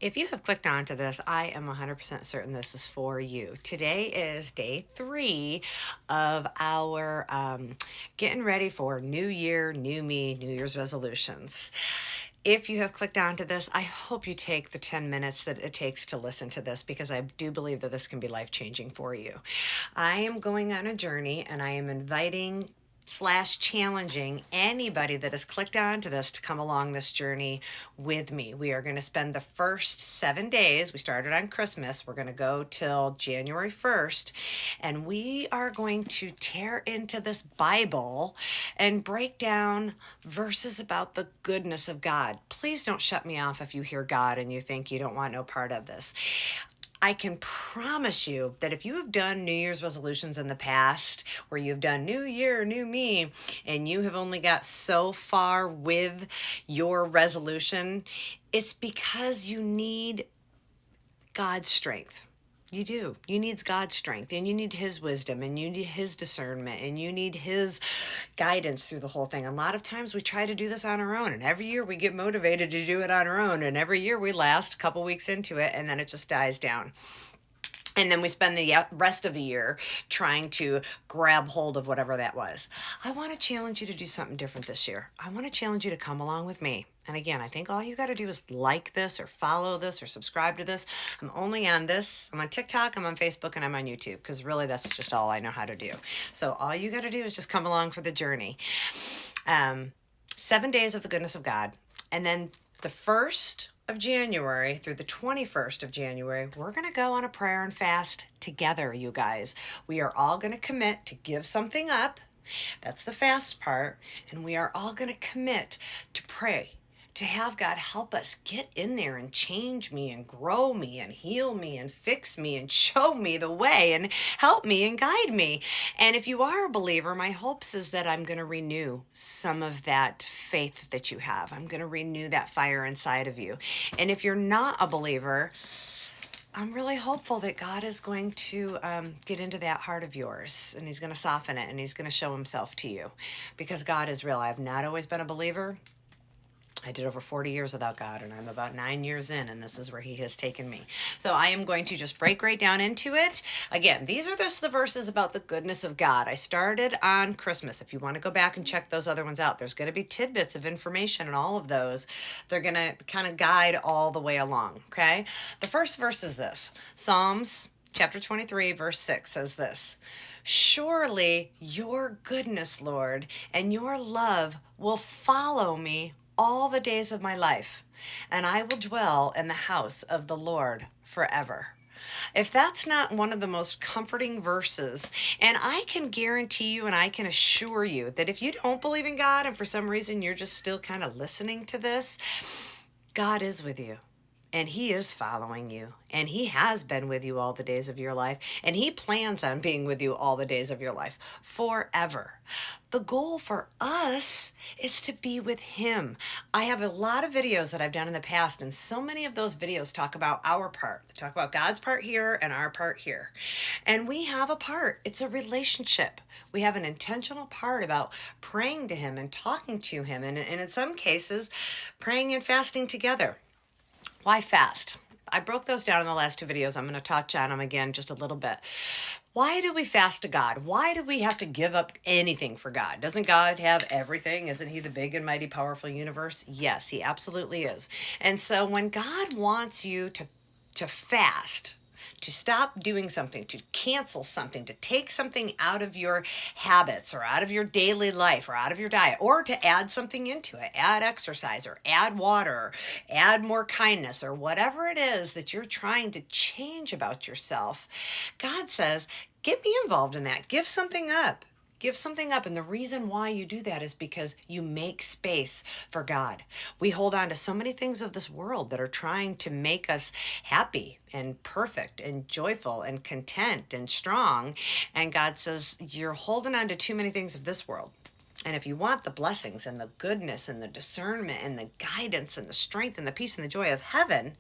If you have clicked onto this, I am 100% certain this is for you. Today is day 3 of our getting ready for New Year, New Me, New Year's resolutions. If you have clicked onto this, I hope you take the 10 minutes that it takes to listen to this because I do believe that this can be life changing for you. I am going on a journey and I am inviting slash challenging anybody that has clicked onto this to come along this journey with me. We are going to spend the first 7 days. We started on Christmas. We're going to go till January 1st, and we are going to tear into this Bible and break down verses about the goodness of God. Please don't shut me off if you hear God and you think you don't want no part of this. I can promise you that if you have done New Year's resolutions in the past, where you've done New Year, New Me, and you have only got so far with your resolution, it's because you need God's strength. You do. You need God's strength, and you need His wisdom, and you need His discernment, and you need His guidance through the whole thing. A lot of times we try to do this on our own, and every year we get motivated to do it on our own, and every year we last a couple weeks into it, and then it just dies down. And then we spend the rest of the year trying to grab hold of whatever that was. I want to challenge you to do something different this year. I want to challenge you to come along with me. And again, I think all you got to do is like this or follow this or subscribe to this. I'm only on this. I'm on TikTok, I'm on Facebook, and I'm on YouTube because really that's just all I know how to do. So all you got to do is just come along for the journey. 7 days of the goodness of God. And then the first of January through the 21st of January, we're going to go on a prayer and fast together, you guys. We are all going to commit to give something up. That's the fast part. And we are all going to commit to pray, to have God help us get in there and change me and grow me and heal me and fix me and show me the way and help me and guide me. And if you are a believer, my hopes is that I'm going to renew some of that faith that you have. I'm going to renew that fire inside of you. And if you're not a believer, I'm really hopeful that God is going to get into that heart of yours, and He's going to soften it, and He's going to show Himself to you, because God is real. I've not always been a believer. I did over 40 years without God, and I'm about 9 years in, and this is where He has taken me. So I am going to just break right down into it. Again, these are just the verses about the goodness of God. I started on Christmas. If you want to go back and check those other ones out, there's going to be tidbits of information in all of those. They're going to kind of guide all the way along, okay? The first verse is this. Psalms chapter 23, verse 6 says this. Surely your goodness, Lord, and your love will follow me all the days of my life, and I will dwell in the house of the Lord forever. If that's not one of the most comforting verses, and I can guarantee you and I can assure you that if you don't believe in God and for some reason you're just still kind of listening to this, God is with you. And He is following you, and He has been with you all the days of your life, and He plans on being with you all the days of your life forever. The goal for us is to be with Him. I have a lot of videos that I've done in the past, and so many of those videos talk about our part. They talk about God's part here and our part here. And we have a part. It's a relationship. We have an intentional part about praying to Him and talking to Him, and in some cases, praying and fasting together. Why fast? I broke those down in the last 2 videos. I'm going to touch on them again just a little bit. Why do we fast to God? Why do we have to give up anything for God? Doesn't God have everything? Isn't He the big and mighty powerful universe? Yes, He absolutely is. And so when God wants you to fast, to stop doing something, to cancel something, to take something out of your habits or out of your daily life or out of your diet, or to add something into it, add exercise or add water, or add more kindness, or whatever it is that you're trying to change about yourself, God says, get me involved in that. Give something up. Give something up. And the reason why you do that is because you make space for God. We hold on to so many things of this world that are trying to make us happy and perfect and joyful and content and strong. And God says, you're holding on to too many things of this world. And if you want the blessings and the goodness and the discernment and the guidance and the strength and the peace and the joy of heaven,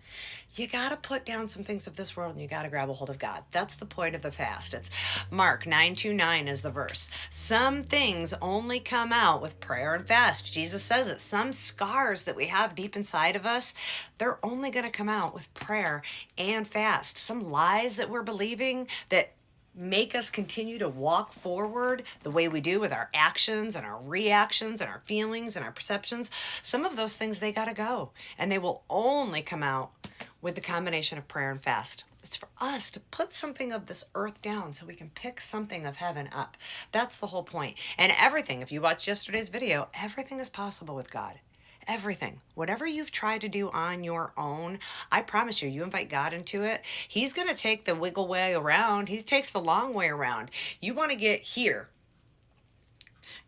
you got to put down some things of this world and you got to grab a hold of God. That's the point of the fast. It's Mark 9:29 is the verse. Some things only come out with prayer and fast. Jesus says it. Some scars that we have deep inside of us, they're only going to come out with prayer and fast. Some lies that we're believing that make us continue to walk forward the way we do with our actions and our reactions and our feelings and our perceptions, some of those things, they got to go. And they will only come out with the combination of prayer and fast. It's for us to put something of this earth down so we can pick something of heaven up. That's the whole point. And everything, if you watched yesterday's video, everything is possible with God. Everything. Whatever you've tried to do on your own, I promise you, you invite God into it, he's going to take the wiggle way around. He takes the long way around. You want to get here.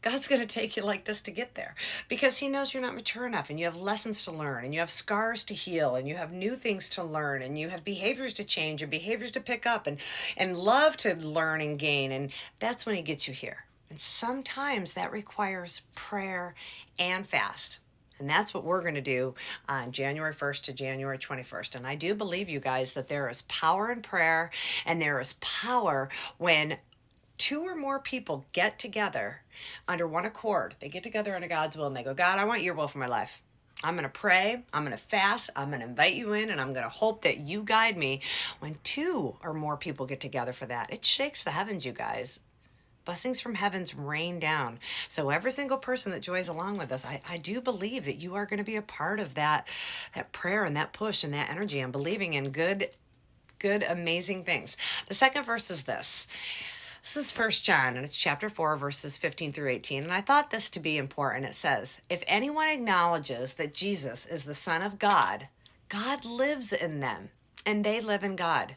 God's going to take you like this to get there because he knows you're not mature enough and you have lessons to learn and you have scars to heal and you have new things to learn and you have behaviors to change and behaviors to pick up and love to learn and gain. And that's when he gets you here. And sometimes that requires prayer and fast. And that's what we're going to do on January 1st to January 21st. And I do believe, you guys, that there is power in prayer and there is power when two or more people get together under one accord. They get together under God's will and they go, God, I want your will for my life. I'm going to pray, I'm going to fast, I'm going to invite you in, and I'm going to hope that you guide me. When two or more people get together for that, it shakes the heavens, you guys. Blessings from heavens rain down. So every single person that joins along with us, I do believe that you are going to be a part of that prayer and that push and that energy. I'm believing in good, amazing things. The second verse is this. This is 1 John, and it's chapter 4, verses 15 through 18. And I thought this to be important. It says, if anyone acknowledges that Jesus is the Son of God, God lives in them, and they live in God.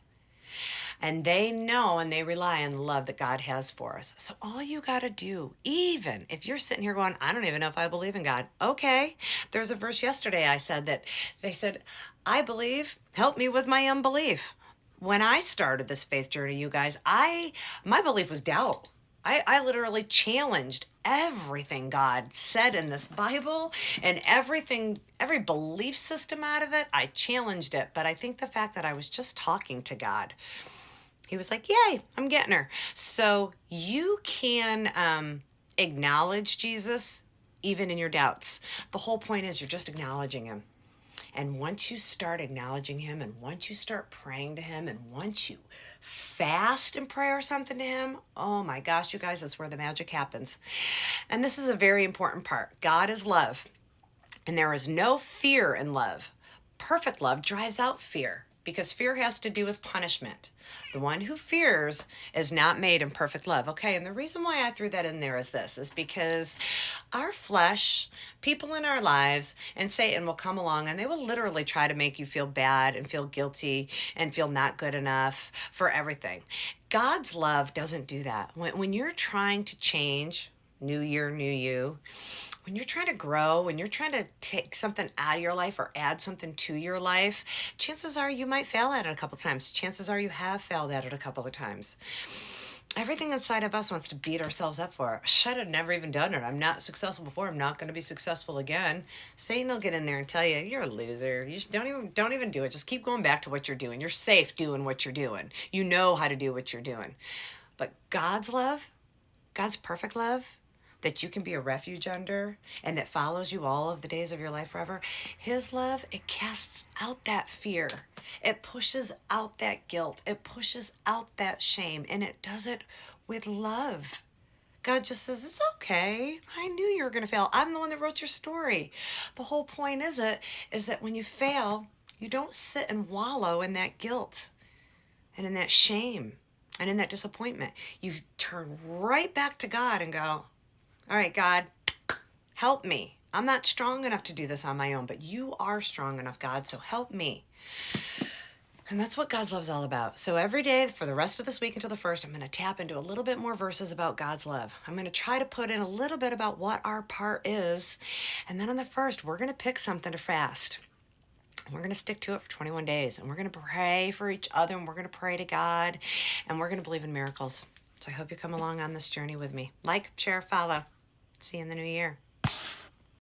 And they know and they rely on the love that God has for us. So all you got to do, even if you're sitting here going, I don't even know if I believe in God. Okay. There's a verse yesterday I said that they said, I believe, help me with my unbelief. When I started this faith journey, you guys, my belief was doubt. I literally challenged everything God said in this Bible and every belief system out of it. I challenged it. But I think the fact that I was just talking to God, he was like, yay, I'm getting her. So you can acknowledge Jesus even in your doubts. The whole point is you're just acknowledging him. And once you start acknowledging him and once you start praying to him and once you fast and pray or something to him, oh my gosh, you guys, that's where the magic happens. And this is a very important part. God is love. And there is no fear in love. Perfect love drives out fear because fear has to do with punishment. The one who fears is not made in perfect love. Okay, and the reason why I threw that in there is this, is because our flesh, people in our lives, and Satan will come along and they will literally try to make you feel bad and feel guilty and feel not good enough for everything. God's love doesn't do that. When you're trying to change, new year, new you, when you're trying to grow, when you're trying to take something out of your life or add something to your life, chances are you might fail at it a couple times. Chances are you have failed at it a couple of times. Everything inside of us wants to beat ourselves up for it. Should have never even done it. I'm not successful before. I'm not going to be successful again. Satan will get in there and tell you, you're a loser. You don't even do it. Just keep going back to what you're doing. You're safe doing what you're doing. You know how to do what you're doing. But God's love, God's perfect love, that you can be a refuge under and that follows you all of the days of your life forever. His love, it casts out that fear. It pushes out that guilt. It pushes out that shame, and it does it with love. God just says, it's okay. I knew you were going to fail. I'm the one that wrote your story. The whole point is that when you fail, you don't sit and wallow in that guilt and in that shame and in that disappointment. You turn right back to God and go, all right, God, help me. I'm not strong enough to do this on my own, but you are strong enough, God, so help me. And that's what God's love is all about. So every day for the rest of this week until the 1st, I'm going to tap into a little bit more verses about God's love. I'm going to try to put in a little bit about what our part is. And then on the 1st, we're going to pick something to fast. We're going to stick to it for 21 days. And we're going to pray for each other. And we're going to pray to God. And we're going to believe in miracles. So I hope you come along on this journey with me. Like, share, follow. See you in the new year.